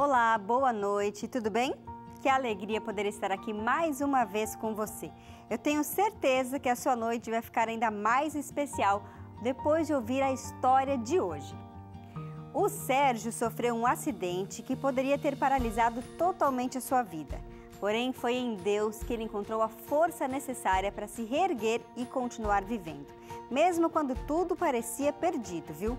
Olá, boa noite, tudo bem? Que alegria poder estar aqui mais uma vez com você. Eu tenho certeza que a sua noite vai ficar ainda mais especial depois de ouvir a história de hoje. O Sérgio sofreu um acidente que poderia ter paralisado totalmente a sua vida. Porém, foi em Deus que ele encontrou a força necessária para se reerguer e continuar vivendo, mesmo quando tudo parecia perdido, viu?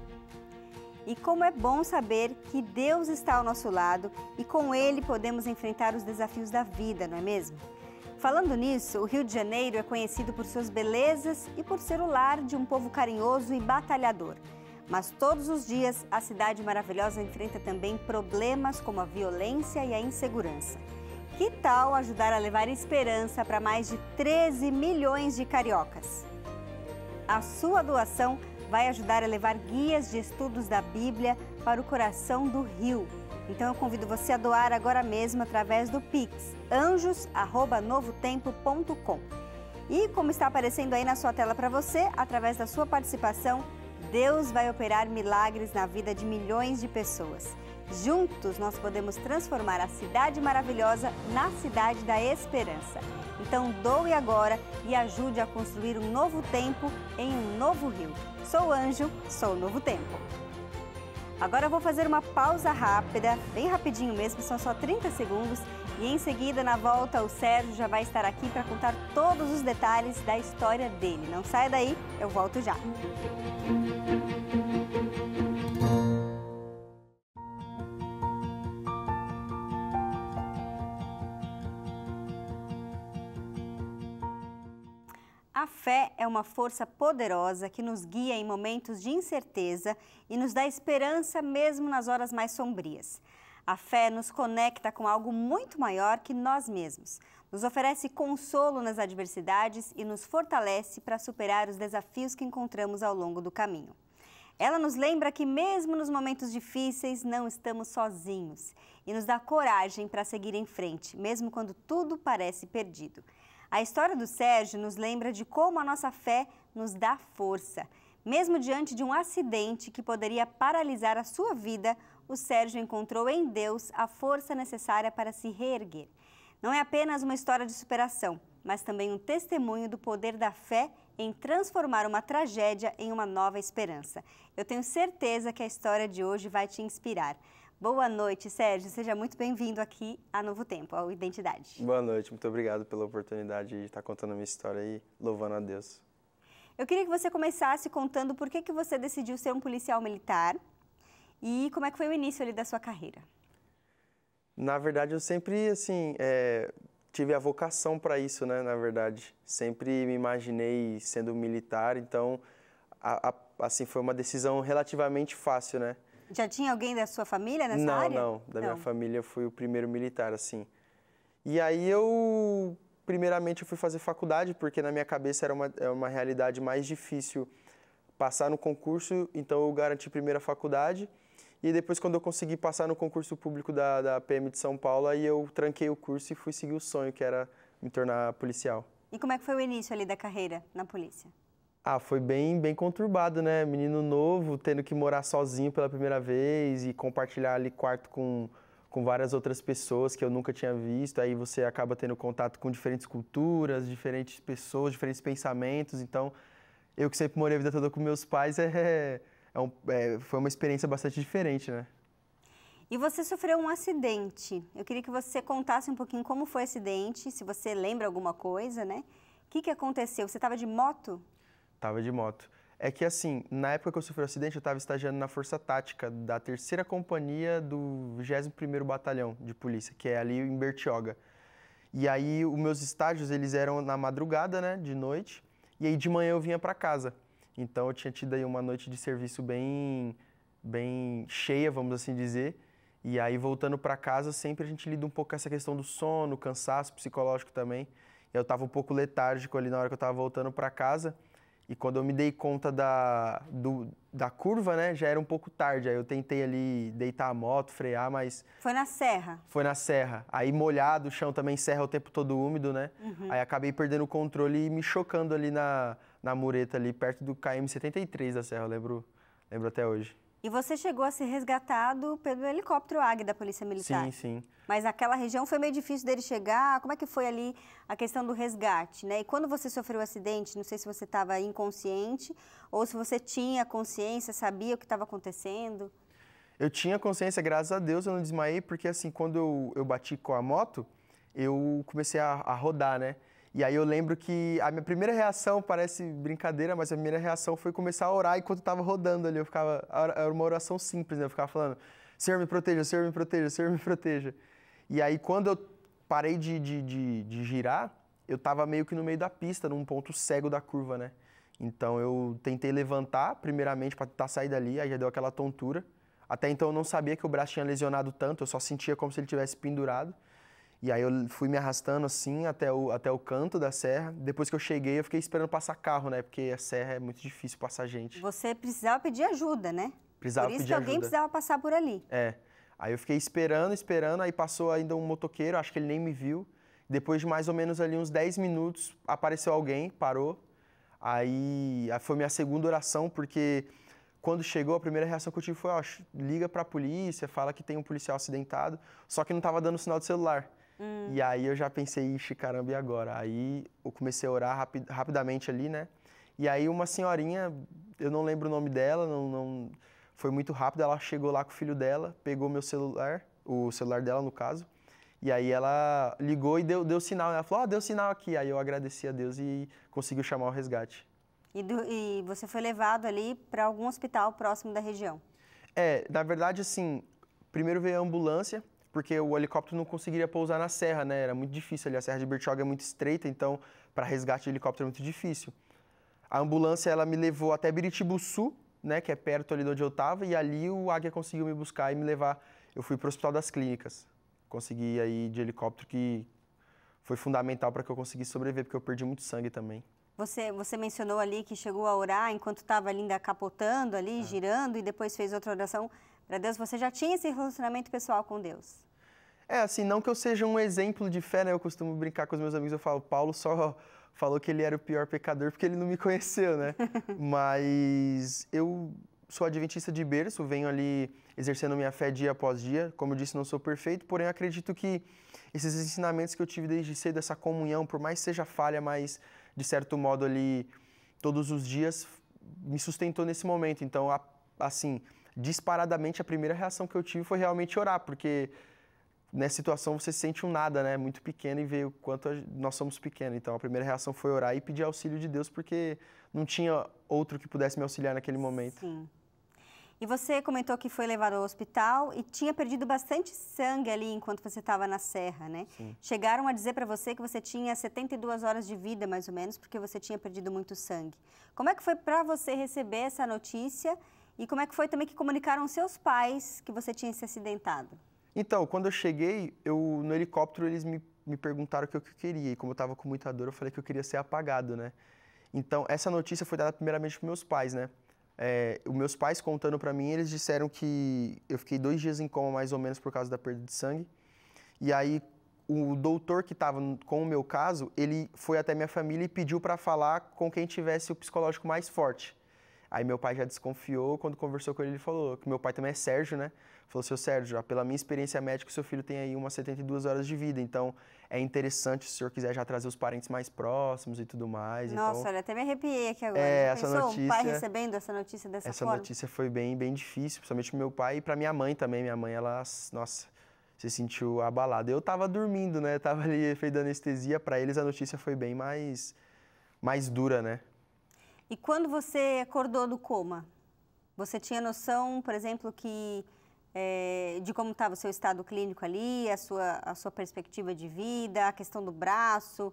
E como é bom saber que Deus está ao nosso lado e com Ele podemos enfrentar os desafios da vida, não é mesmo? Falando nisso, o Rio de Janeiro é conhecido por suas belezas e por ser o lar de um povo carinhoso e batalhador. Mas todos os dias, a cidade maravilhosa enfrenta também problemas como a violência e a insegurança. Que tal ajudar a levar esperança para mais de 13 milhões de cariocas? A sua doação vai ajudar a levar guias de estudos da Bíblia para o coração do Rio. Então eu convido você a doar agora mesmo através do Pix, anjos@novotempo.com. E como está aparecendo aí na sua tela para você, através da sua participação, Deus vai operar milagres na vida de milhões de pessoas. Juntos nós podemos transformar a cidade maravilhosa na cidade da esperança. Então doe agora e ajude a construir um novo tempo em um novo Rio. Sou Anjo, sou o Novo Tempo. Agora eu vou fazer uma pausa rápida, bem rapidinho mesmo, são só 30 segundos. E em seguida, na volta, o Sérgio já vai estar aqui para contar todos os detalhes da história dele. Não saia daí, eu volto já. A fé é uma força poderosa que nos guia em momentos de incerteza e nos dá esperança mesmo nas horas mais sombrias. A fé nos conecta com algo muito maior que nós mesmos, nos oferece consolo nas adversidades e nos fortalece para superar os desafios que encontramos ao longo do caminho. Ela nos lembra que mesmo nos momentos difíceis não estamos sozinhos e nos dá coragem para seguir em frente, mesmo quando tudo parece perdido. A história do Sérgio nos lembra de como a nossa fé nos dá força. Mesmo diante de um acidente que poderia paralisar a sua vida, o Sérgio encontrou em Deus a força necessária para se reerguer. Não é apenas uma história de superação, mas também um testemunho do poder da fé em transformar uma tragédia em uma nova esperança. Eu tenho certeza que a história de hoje vai te inspirar. Boa noite, Sérgio. Seja muito bem-vindo aqui a Novo Tempo, ao Identidade. Boa noite, muito obrigado pela oportunidade de estar contando a minha história e louvando a Deus. Eu queria que você começasse contando por que você decidiu ser um policial militar e como é que foi o início ali da sua carreira. Na verdade, eu sempre, assim, tive a vocação para isso, né, na verdade. Sempre me imaginei sendo militar, então, assim, foi uma decisão relativamente fácil, né? Já tinha alguém da sua família nessa área? Não. Minha família eu fui o primeiro militar, assim. E aí primeiramente, eu fui fazer faculdade, porque na minha cabeça era uma realidade mais difícil passar no concurso, então eu garanti primeiro a faculdade. E depois, quando eu consegui passar no concurso público da PM de São Paulo, aí eu tranquei o curso e fui seguir o sonho, que era me tornar policial. E como é que foi o início ali da carreira na polícia? Foi bem conturbado, né? Menino novo, tendo que morar sozinho pela primeira vez e compartilhar ali quarto com várias outras pessoas que eu nunca tinha visto. Aí você acaba tendo contato com diferentes culturas, diferentes pessoas, diferentes pensamentos. Então, eu que sempre morei a vida toda com meus pais, foi uma experiência bastante diferente, né? E você sofreu um acidente. Eu queria que você contasse um pouquinho como foi o acidente, se você lembra alguma coisa, né? O que aconteceu? Você estava de moto? Tava de moto. É que assim, na época que eu sofri o acidente, eu estava estagiando na Força Tática da 3ª Companhia do 21º Batalhão de Polícia, que é ali em Bertioga. E aí, os meus estágios, eles eram na madrugada, né, de noite, e aí de manhã eu vinha para casa. Então, eu tinha tido aí uma noite de serviço bem cheia, vamos assim dizer. E aí, voltando para casa, sempre a gente lida um pouco com essa questão do sono, cansaço psicológico também. Eu estava um pouco letárgico ali na hora que eu estava voltando para casa. E quando eu me dei conta da curva, né, já era um pouco tarde. Aí eu tentei ali deitar a moto, frear, mas... Foi na serra? Foi na serra. Aí molhado, o chão também serra o tempo todo úmido, né? Aí acabei perdendo o controle e me chocando ali na mureta ali, perto do KM 73 da serra, eu lembro até hoje. E você chegou a ser resgatado pelo helicóptero Águia da Polícia Militar. Sim, sim. Mas naquela região foi meio difícil dele chegar. Como é que foi ali a questão do resgate, né? E quando você sofreu o acidente, não sei se você estava inconsciente ou se você tinha consciência, sabia o que estava acontecendo. Eu tinha consciência, graças a Deus eu não desmaiei, porque assim, quando eu bati com a moto, eu comecei a rodar, né? E aí eu lembro que a minha primeira reação, parece brincadeira, mas a primeira reação foi começar a orar enquanto eu tava rodando ali. Era uma oração simples, né? Eu ficava falando, Senhor me proteja, Senhor me proteja, Senhor me proteja. E aí quando eu parei de girar, eu tava meio que no meio da pista, num ponto cego da curva, né? Então eu tentei levantar, primeiramente, para tentar sair dali, aí já deu aquela tontura. Até então eu não sabia que o braço tinha lesionado tanto, eu só sentia como se ele tivesse pendurado. E aí eu fui me arrastando assim até o canto da serra. Depois que eu cheguei, eu fiquei esperando passar carro, né? Porque a serra é muito difícil passar gente. Você precisava pedir ajuda, né? Precisava Por isso pedir que alguém ajuda. precisava passar por ali. É. Aí eu fiquei esperando, aí passou ainda um motoqueiro, acho que ele nem me viu. Depois de mais ou menos ali uns 10 minutos, apareceu alguém, parou. Aí foi minha segunda oração, porque quando chegou, a primeira reação que eu tive foi, ó, liga pra polícia, fala que tem um policial acidentado, só que não tava dando sinal de celular. E aí eu já pensei, ixi, caramba, e agora? Aí eu comecei a orar rapidamente ali, né? E aí uma senhorinha, eu não lembro o nome dela, foi muito rápido, ela chegou lá com o filho dela, pegou meu celular, o celular dela no caso, e aí ela ligou e deu sinal, né? Ela falou, ó, deu sinal aqui. Aí eu agradeci a Deus e conseguiu chamar o resgate. E você foi levado ali para algum hospital próximo da região? Na verdade, assim, primeiro veio a ambulância, porque o helicóptero não conseguiria pousar na serra, né? Era muito difícil ali, a Serra de Bertioga é muito estreita, então para resgate de helicóptero é muito difícil. A ambulância, ela me levou até Biritibuçu, né, que é perto ali de onde eu estava, e ali o Águia conseguiu me buscar e me levar. Eu fui para o Hospital das Clínicas. Consegui aí de helicóptero, que foi fundamental para que eu conseguisse sobreviver, porque eu perdi muito sangue também. Você mencionou ali que chegou a orar enquanto estava ainda capotando ali, girando, e depois fez outra oração para Deus. Você já tinha esse relacionamento pessoal com Deus? Assim, não que eu seja um exemplo de fé, né? Eu costumo brincar com os meus amigos, eu falo, Paulo só falou que ele era o pior pecador porque ele não me conheceu, né? Mas eu sou adventista de berço, venho ali exercendo minha fé dia após dia. Como eu disse, não sou perfeito, porém acredito que esses ensinamentos que eu tive desde cedo, essa comunhão, por mais que seja falha, mas de certo modo ali, todos os dias, me sustentou nesse momento. Então, assim, disparadamente, a primeira reação que eu tive foi realmente orar, porque nessa situação você se sente um nada, né? Muito pequeno e vê o quanto nós somos pequenos. Então, a primeira reação foi orar e pedir auxílio de Deus, porque não tinha outro que pudesse me auxiliar naquele momento. Sim. E você comentou que foi levado ao hospital e tinha perdido bastante sangue ali enquanto você estava na serra, né? Sim. Chegaram a dizer para você que você tinha 72 horas de vida, mais ou menos, porque você tinha perdido muito sangue. Como é que foi para você receber essa notícia e como é que foi também que comunicaram seus pais que você tinha se acidentado? Então, quando eu cheguei, no helicóptero eles me perguntaram o que eu queria. E como eu estava com muita dor, eu falei que eu queria ser apagado, né? Então, essa notícia foi dada primeiramente para meus pais, né? Os meus pais contando para mim, eles disseram que eu fiquei 2 dias em coma mais ou menos por causa da perda de sangue. E aí o doutor que estava com o meu caso, ele foi até minha família e pediu para falar com quem tivesse o psicológico mais forte. Aí meu pai já desconfiou, quando conversou com ele falou, que meu pai também é Sérgio, né? Falou, seu Sérgio, pela minha experiência médica, seu filho tem aí umas 72 horas de vida, então é interessante se o senhor quiser já trazer os parentes mais próximos e tudo mais. Nossa, então, olha, até me arrepiei aqui agora. essa Pensou notícia, um pai recebendo essa notícia dessa forma? Essa notícia foi bem, bem difícil, principalmente pro meu pai e para minha mãe também. Minha mãe, ela, nossa, se sentiu abalada. Eu tava dormindo, né? Tava ali efeito anestesia, para eles a notícia foi bem mais dura, né? E quando você acordou do coma, você tinha noção, por exemplo, de como estava o seu estado clínico ali, a sua perspectiva de vida, a questão do braço?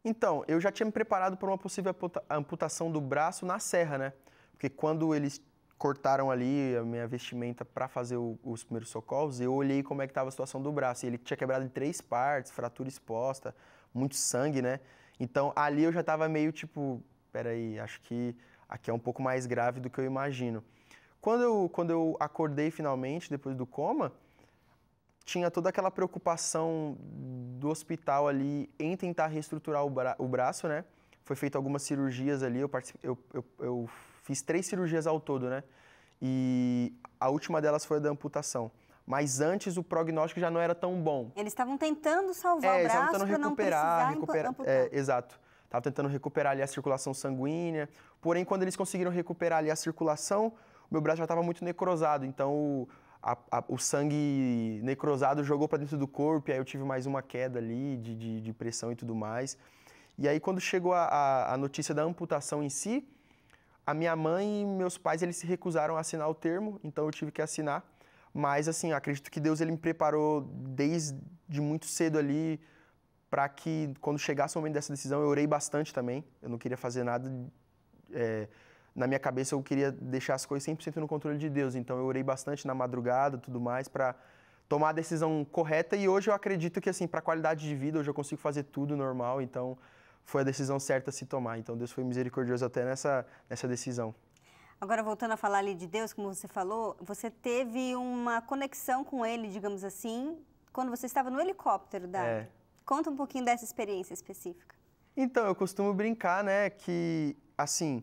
Então, eu já tinha me preparado para uma possível amputação do braço na serra, né? Porque quando eles cortaram ali a minha vestimenta para fazer os primeiros socorros, eu olhei como é que estava a situação do braço. E ele tinha quebrado em 3 partes, fratura exposta, muito sangue, né? Então, ali eu já estava meio tipo, peraí, acho que aqui é um pouco mais grave do que eu imagino. Quando eu acordei finalmente, depois do coma, tinha toda aquela preocupação do hospital ali em tentar reestruturar o braço, né? Foi feito algumas cirurgias ali, eu fiz 3 cirurgias ao todo, né? e a última delas foi a da amputação. Mas antes o prognóstico já não era tão bom. Eles estavam tentando salvar o braço para não precisar amputar. Exato. Estavam tentando recuperar ali a circulação sanguínea. Porém, quando eles conseguiram recuperar ali a circulação, o meu braço já estava muito necrosado. Então, o sangue necrosado jogou para dentro do corpo, e aí eu tive mais uma queda ali de pressão e tudo mais. E aí, quando chegou a notícia da amputação em si, a minha mãe e meus pais, eles se recusaram a assinar o termo, então eu tive que assinar. Mas, assim, acredito que Deus ele me preparou desde muito cedo ali para que, quando chegasse o momento dessa decisão, eu orei bastante também. Eu não queria fazer nada. Na minha cabeça, eu queria deixar as coisas 100% no controle de Deus. Então, eu orei bastante na madrugada, tudo mais, para tomar a decisão correta. E hoje eu acredito que, assim, para a qualidade de vida, hoje eu consigo fazer tudo normal. Então, foi a decisão certa a se tomar. Então, Deus foi misericordioso até nessa decisão. Agora, voltando a falar ali de Deus, como você falou, você teve uma conexão com Ele, digamos assim, quando você estava no helicóptero, Davi. Conta um pouquinho dessa experiência específica. Então, eu costumo brincar, né, que, assim,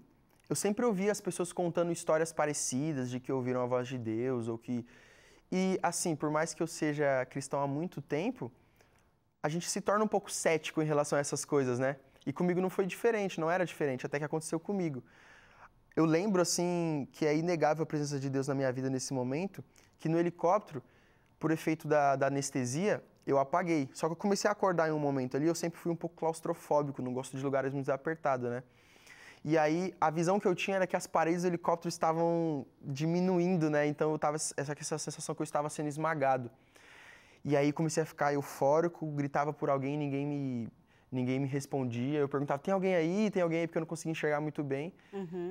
eu sempre ouvi as pessoas contando histórias parecidas de que ouviram a voz de Deus, ou que... E, assim, por mais que eu seja cristão há muito tempo, a gente se torna um pouco cético em relação a essas coisas, né? E comigo não foi diferente, não era diferente, até que aconteceu comigo. Eu lembro, assim, que é inegável a presença de Deus na minha vida nesse momento, que no helicóptero, por efeito da anestesia, eu apaguei. Só que eu comecei a acordar em um momento ali, eu sempre fui um pouco claustrofóbico, não gosto de lugares muito apertados, né? E aí, a visão que eu tinha era que as paredes do helicóptero estavam diminuindo, né? Então, eu tava essa sensação que eu estava sendo esmagado. E aí, comecei a ficar eufórico, gritava por alguém, ninguém me respondia. Eu perguntava, tem alguém aí? Tem alguém aí? Porque eu não conseguia enxergar muito bem.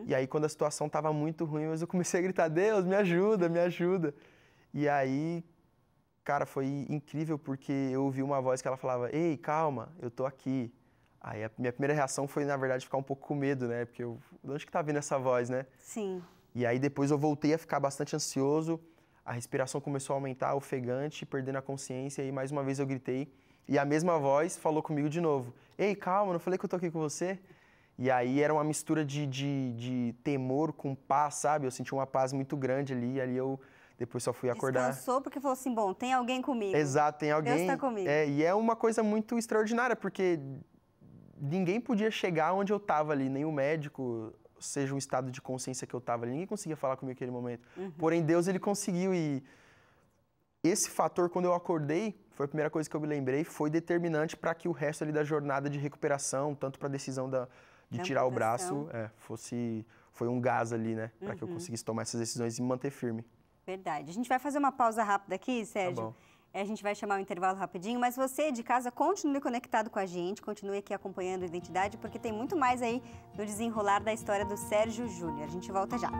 E aí, quando a situação estava muito ruim, eu comecei a gritar, Deus, me ajuda, me ajuda. E aí, cara, foi incrível, porque eu ouvi uma voz que ela falava, ei, calma, eu tô aqui. Aí a minha primeira reação foi, na verdade, ficar um pouco com medo, né? Porque de onde que tá vindo essa voz, né? Sim. E aí depois eu voltei a ficar bastante ansioso, a respiração começou a aumentar, ofegante, perdendo a consciência, e mais uma vez eu gritei. E a mesma voz falou comigo de novo. Ei, calma, não falei que eu tô aqui com você? E aí era uma mistura de temor com paz, sabe? Eu senti uma paz muito grande ali, e ali eu depois só fui acordar. Descansou porque falou assim, bom, tem alguém comigo. Exato, tem alguém. Deus tá comigo. E é uma coisa muito extraordinária, porque ninguém podia chegar onde eu estava ali, nem o médico, seja o estado de consciência que eu estava ali, ninguém conseguia falar comigo naquele momento. Porém, Deus, ele conseguiu, e esse fator, quando eu acordei, foi a primeira coisa que eu me lembrei, foi determinante para que o resto ali da jornada de recuperação, tanto para a decisão de tirar o braço, foi um gás ali, né, para que eu conseguisse tomar essas decisões e me manter firme. Verdade. A gente vai fazer uma pausa rápida aqui, Sérgio. Tá bom. A gente vai chamar o intervalo rapidinho, mas você de casa continue conectado com a gente, continue aqui acompanhando a Identidade, porque tem muito mais aí no desenrolar da história do Sérgio Júnior. A gente volta já.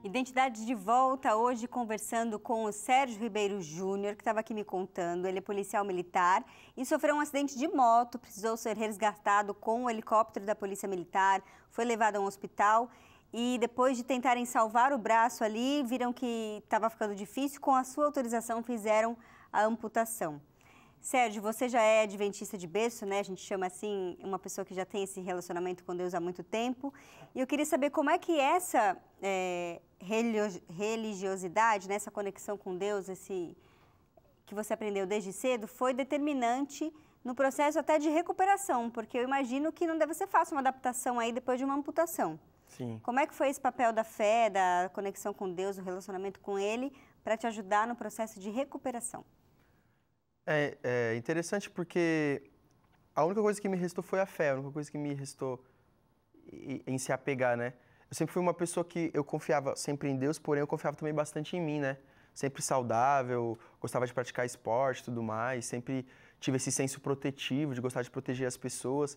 Identidade de volta hoje conversando com o Sérgio Ribeiro Júnior, que estava aqui me contando. Ele é policial militar e sofreu um acidente de moto, precisou ser resgatado com o helicóptero da Polícia Militar, foi levado a um hospital e depois de tentarem salvar o braço ali, viram que estava ficando difícil, com a sua autorização fizeram a amputação. Sérgio, você já é adventista de berço, né? A gente chama assim uma pessoa que já tem esse relacionamento com Deus há muito tempo. E eu queria saber como é que essa religiosidade, né? Essa conexão com Deus, que você aprendeu desde cedo, foi determinante no processo até de recuperação, porque eu imagino que não deve ser fácil uma adaptação aí depois de uma amputação. Sim. Como é que foi esse papel da fé, da conexão com Deus, o relacionamento com Ele, para te ajudar no processo de recuperação? É interessante porque a única coisa que me restou foi a fé, a única coisa que me restou em se apegar, né? Eu sempre fui uma pessoa que eu confiava sempre em Deus, porém eu confiava também bastante em mim, né? Sempre saudável, gostava de praticar esporte e tudo mais, sempre tive esse senso protetivo, de gostar de proteger as pessoas.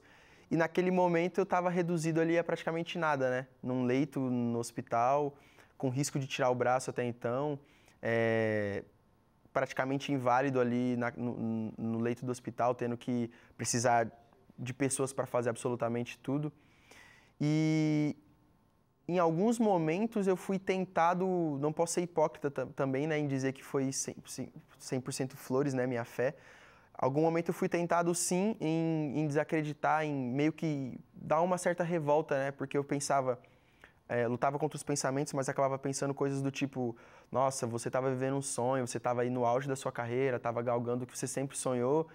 E naquele momento eu estava reduzido ali a praticamente nada, né? Num leito no hospital, com risco de tirar o braço até então, praticamente inválido ali no leito do hospital, tendo que precisar de pessoas para fazer absolutamente tudo. E em alguns momentos eu fui tentado, não posso ser hipócrita também, né, em dizer que foi 100% flores, né, minha fé. Algum momento eu fui tentado sim em desacreditar, em meio que dar uma certa revolta, né, porque eu pensava, lutava contra os pensamentos, mas acabava pensando coisas do tipo, nossa, você estava vivendo um sonho, você estava aí no auge da sua carreira, estava galgando o que você sempre sonhou,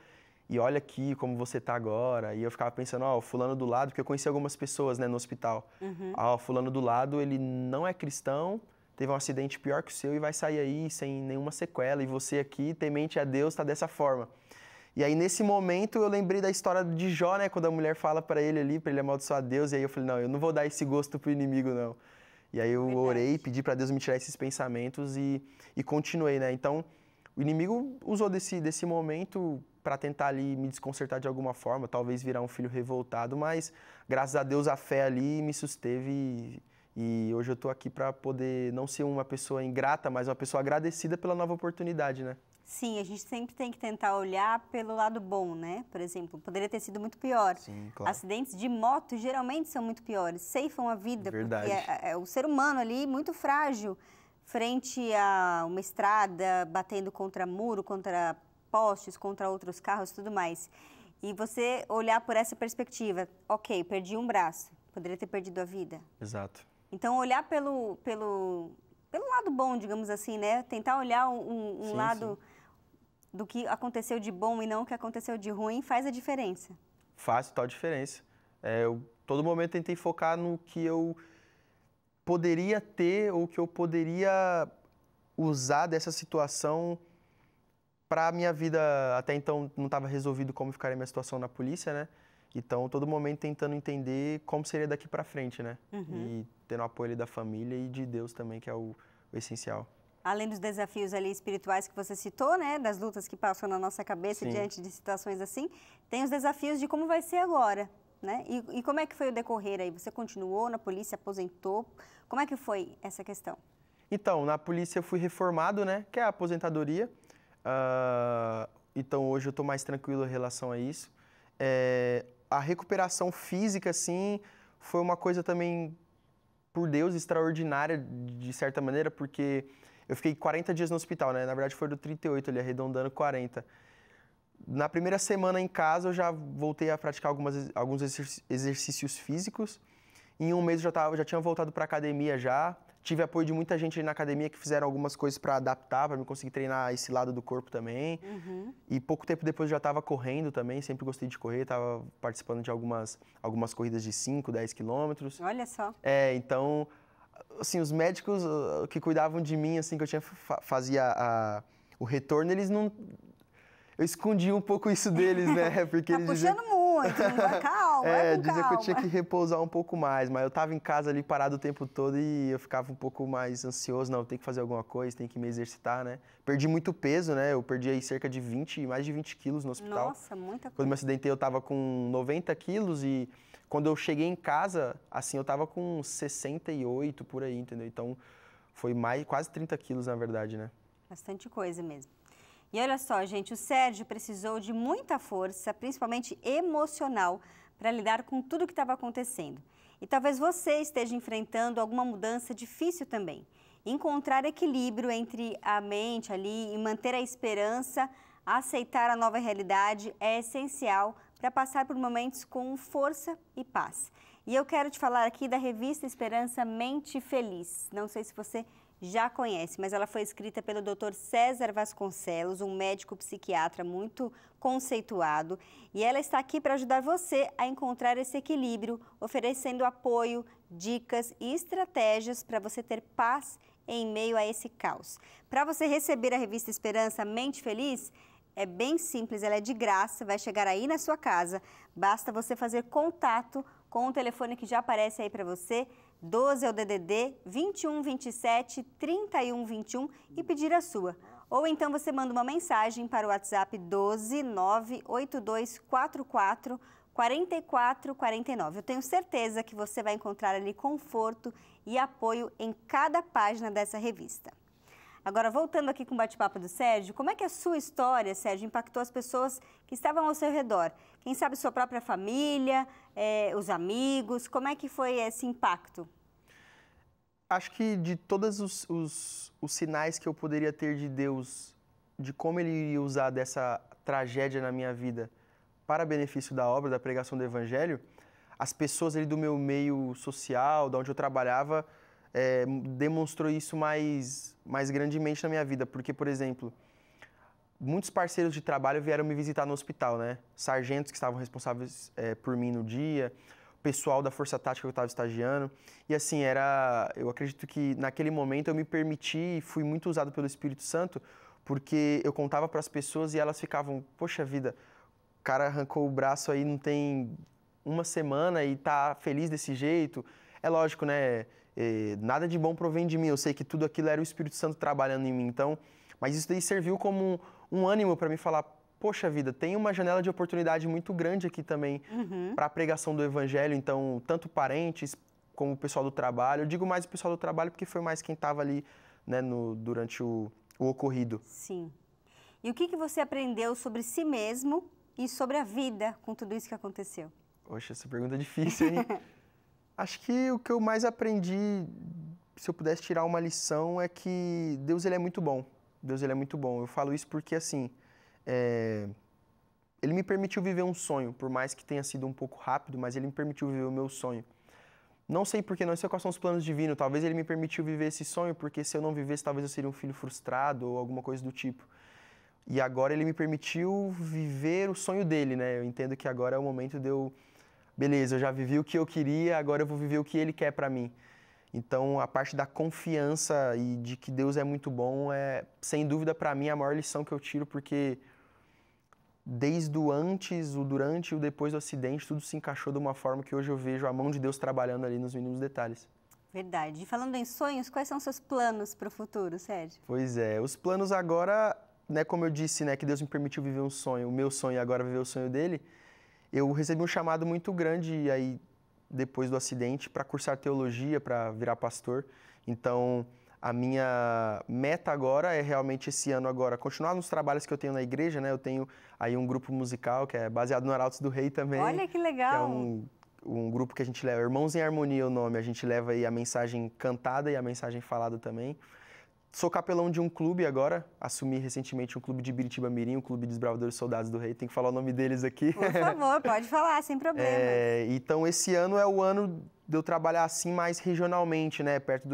e olha aqui como você está agora. E eu ficava pensando, ó, o fulano do lado, porque eu conheci algumas pessoas, né, no hospital. Ó, o fulano do lado, ele não é cristão, teve um acidente pior que o seu e vai sair aí sem nenhuma sequela, e você aqui, temente a Deus, está dessa forma. E aí, nesse momento, eu lembrei da história de Jó, né, quando a mulher fala para ele ali, para ele amaldiçoar Deus, e aí eu falei, não, eu não vou dar esse gosto pro inimigo, não. E aí eu orei, pedi para Deus me tirar esses pensamentos e continuei, né. Então, o inimigo usou desse momento para tentar ali me desconcertar de alguma forma, talvez virar um filho revoltado, mas graças a Deus a fé ali me susteve e hoje eu estou aqui para poder não ser uma pessoa ingrata, mas uma pessoa agradecida pela nova oportunidade, né? Sim, a gente sempre tem que tentar olhar pelo lado bom, né? Por exemplo, poderia ter sido muito pior. Sim, claro. Acidentes de moto geralmente são muito piores, ceifam a vida, Verdade. porque é o ser humano ali muito frágil frente a uma estrada, batendo contra muro, contra postes, contra outros carros e tudo mais. E você olhar por essa perspectiva, ok, perdi um braço, poderia ter perdido a vida. Exato. Então, olhar pelo lado bom, digamos assim, né? Tentar olhar um lado do que aconteceu de bom e não o que aconteceu de ruim faz a diferença. Faz total diferença. Eu, todo momento, tentei focar no que eu poderia ter ou que eu poderia usar dessa situação para a minha vida. Até então não estava resolvido como ficaria a minha situação na polícia, né? Então, todo momento tentando entender como seria daqui para frente, né? E tendo o apoio ali da família e de Deus também, que é o essencial. Além dos desafios ali espirituais que você citou, né? Das lutas que passam na nossa cabeça diante de situações assim, tem os desafios de como vai ser agora, né? E como é que foi o decorrer aí? Você continuou na polícia, aposentou? Como é que foi essa questão? Então, na polícia eu fui reformado, né? Que é a aposentadoria. Então, hoje eu estou mais tranquilo em relação a isso. A recuperação física, assim, foi uma coisa também, por Deus, extraordinária, de certa maneira, porque eu fiquei 40 dias no hospital, né? Na verdade, foi do 38, ali, arredondando 40. Na primeira semana em casa, eu já voltei a praticar alguns exercícios físicos. Em um mês, eu já tinha voltado para a academia já. Tive apoio de muita gente aí na academia que fizeram algumas coisas para adaptar, para eu conseguir treinar esse lado do corpo também. E pouco tempo depois eu já estava correndo também, sempre gostei de correr, estava participando de algumas corridas de 5, 10 quilômetros. Olha só. Então, assim, os médicos que cuidavam de mim, assim, que eu fazia o retorno, eles não... Eu escondia um pouco isso deles, né? Porque tá eles puxando muito, calma, dizia que eu tinha que repousar um pouco mais, mas eu estava em casa ali parado o tempo todo e eu ficava um pouco mais ansioso, não, tem que fazer alguma coisa, tem que me exercitar, né? Perdi muito peso, né? Eu perdi aí cerca de mais de 20 quilos no hospital. Nossa, muita coisa. Quando eu me acidentei eu estava com 90 quilos e quando eu cheguei em casa, assim, eu estava com 68 por aí, entendeu? Então, foi quase 30 quilos, na verdade, né? Bastante coisa mesmo. E olha só, gente, o Sérgio precisou de muita força, principalmente emocional, para lidar com tudo que estava acontecendo. E talvez você esteja enfrentando alguma mudança difícil também. Encontrar equilíbrio entre a mente ali e manter a esperança, aceitar a nova realidade é essencial para passar por momentos com força e paz. E eu quero te falar aqui da revista Esperança Mente Feliz. Não sei se você já conhece, mas ela foi escrita pelo Dr. César Vasconcelos, um médico psiquiatra muito conceituado, e ela está aqui para ajudar você a encontrar esse equilíbrio, oferecendo apoio, dicas e estratégias para você ter paz em meio a esse caos. Para você receber a revista Esperança Mente Feliz, é bem simples, ela é de graça, vai chegar aí na sua casa, basta você fazer contato com o telefone que já aparece aí para você, 12 é o DDD 21 27 31 21 e pedir a sua. Ou então você manda uma mensagem para o WhatsApp 12 98244 44 49. Eu tenho certeza que você vai encontrar ali conforto e apoio em cada página dessa revista. Agora, voltando aqui com o bate-papo do Sérgio, como é que a sua história, Sérgio, impactou as pessoas que estavam ao seu redor? Quem sabe sua própria família, os amigos, como é que foi esse impacto? Acho que de todos os sinais que eu poderia ter de Deus, de como Ele iria usar dessa tragédia na minha vida para benefício da obra, da pregação do Evangelho, as pessoas ali do meu meio social, de onde eu trabalhava, demonstrou isso mais grandemente na minha vida. Porque, por exemplo, muitos parceiros de trabalho vieram me visitar no hospital, né? Sargentos que estavam responsáveis por mim no dia, pessoal da Força Tática que eu estava estagiando. E assim, eu acredito que naquele momento eu me permiti, fui muito usado pelo Espírito Santo, porque eu contava para as pessoas e elas ficavam, poxa vida, o cara arrancou o braço aí não tem uma semana e tá feliz desse jeito. É lógico, né? Nada de bom provém de mim. Eu sei que tudo aquilo era o Espírito Santo trabalhando em mim. Então, mas isso daí serviu como um ânimo para mim falar, poxa vida, tem uma janela de oportunidade muito grande aqui também para a pregação do Evangelho. Então, tanto parentes como o pessoal do trabalho. Eu digo mais o pessoal do trabalho porque foi mais quem estava ali, né, durante o ocorrido. Sim. E o que você aprendeu sobre si mesmo e sobre a vida com tudo isso que aconteceu? Poxa, essa pergunta é difícil, hein? Acho que o que eu mais aprendi, se eu pudesse tirar uma lição, é que Deus ele é muito bom. Deus ele é muito bom. Eu falo isso porque, assim, Ele me permitiu viver um sonho, por mais que tenha sido um pouco rápido, mas Ele me permitiu viver o meu sonho. Não sei porquê, não sei quais são os planos divinos. Talvez Ele me permitiu viver esse sonho, porque se eu não vivesse, talvez eu seria um filho frustrado ou alguma coisa do tipo. E agora Ele me permitiu viver o sonho dele, né? Eu entendo que agora é o momento de eu... Beleza, eu já vivi o que eu queria, agora eu vou viver o que Ele quer pra mim. Então, a parte da confiança e de que Deus é muito bom é, sem dúvida, pra mim, a maior lição que eu tiro, porque desde o antes, o durante e o depois do acidente, tudo se encaixou de uma forma que hoje eu vejo a mão de Deus trabalhando ali nos mínimos detalhes. Verdade. E falando em sonhos, quais são os seus planos para o futuro, Sérgio? Pois é, os planos agora, né, como eu disse, né, que Deus me permitiu viver um sonho, o meu sonho agora é viver o sonho dele, eu recebi um chamado muito grande aí, depois do acidente, para cursar teologia, para virar pastor. Então, a minha meta agora é realmente esse ano agora continuar nos trabalhos que eu tenho na igreja, né? Eu tenho aí um grupo musical que é baseado no Arautos do Rei também. Olha que legal! Que é um grupo que a gente leva, Irmãos em Harmonia é o nome, a gente leva aí a mensagem cantada e a mensagem falada também. Sou capelão de um clube agora, assumi recentemente um clube de Biritiba Mirim, um clube de desbravadores soldados do rei, tem que falar o nome deles aqui. Por favor, pode falar, sem problema. Então esse ano é o ano de eu trabalhar assim mais regionalmente, né, perto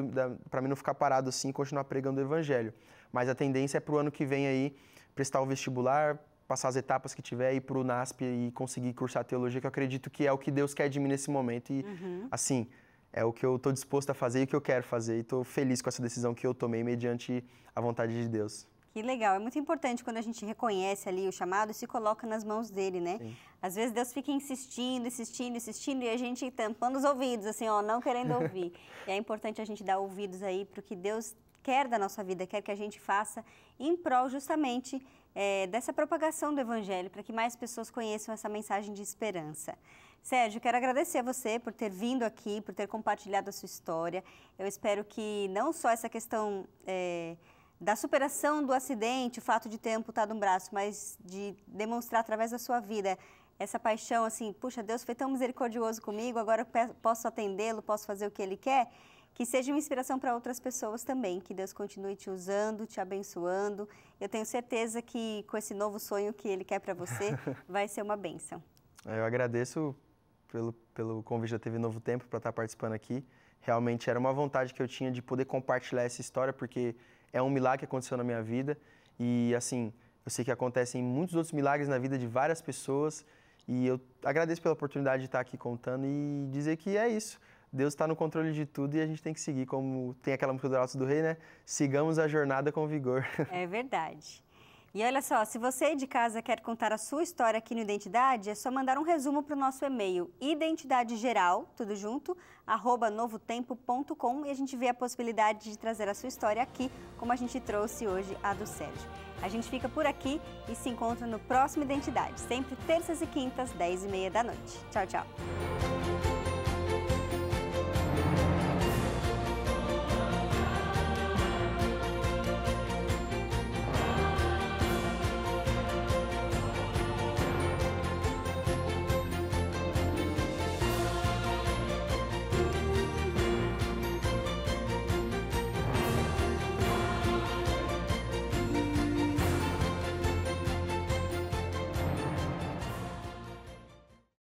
para mim não ficar parado assim e continuar pregando o evangelho. Mas a tendência é pro ano que vem aí prestar o vestibular, passar as etapas que tiver, ir pro NASP e conseguir cursar teologia, que eu acredito que é o que Deus quer de mim nesse momento e assim... É o que eu estou disposto a fazer e o que eu quero fazer. E estou feliz com essa decisão que eu tomei mediante a vontade de Deus. Que legal. É muito importante quando a gente reconhece ali o chamado e se coloca nas mãos dele, né? Sim. Às vezes Deus fica insistindo e a gente tampando os ouvidos, assim, ó, não querendo ouvir. E é importante a gente dar ouvidos aí para o que Deus quer da nossa vida, quer que a gente faça em prol justamente dessa propagação do Evangelho, para que mais pessoas conheçam essa mensagem de esperança. Sérgio, quero agradecer a você por ter vindo aqui, por ter compartilhado a sua história. Eu espero que não só essa questão da superação do acidente, o fato de ter amputado um braço, mas de demonstrar através da sua vida essa paixão, assim, puxa, Deus foi tão misericordioso comigo, agora eu posso atendê-lo, posso fazer o que Ele quer, que seja uma inspiração para outras pessoas também, que Deus continue te usando, te abençoando. Eu tenho certeza que com esse novo sonho que Ele quer para você, vai ser uma bênção. Eu agradeço pelo convite da TV Novo Tempo para estar participando aqui. Realmente era uma vontade que eu tinha de poder compartilhar essa história, porque é um milagre que aconteceu na minha vida. E, assim, eu sei que acontecem muitos outros milagres na vida de várias pessoas. E eu agradeço pela oportunidade de estar aqui contando e dizer que é isso. Deus está no controle de tudo e a gente tem que seguir, como tem aquela música do Arautos do Rei, né? Sigamos a jornada com vigor. É verdade. E olha só, se você de casa quer contar a sua história aqui no Identidade, é só mandar um resumo para o nosso e-mail identidadegeral, tudo junto, @novotempo.com, e a gente vê a possibilidade de trazer a sua história aqui, como a gente trouxe hoje a do Sérgio. A gente fica por aqui e se encontra no próximo Identidade, sempre terças e quintas, 10h30 da noite. Tchau, tchau.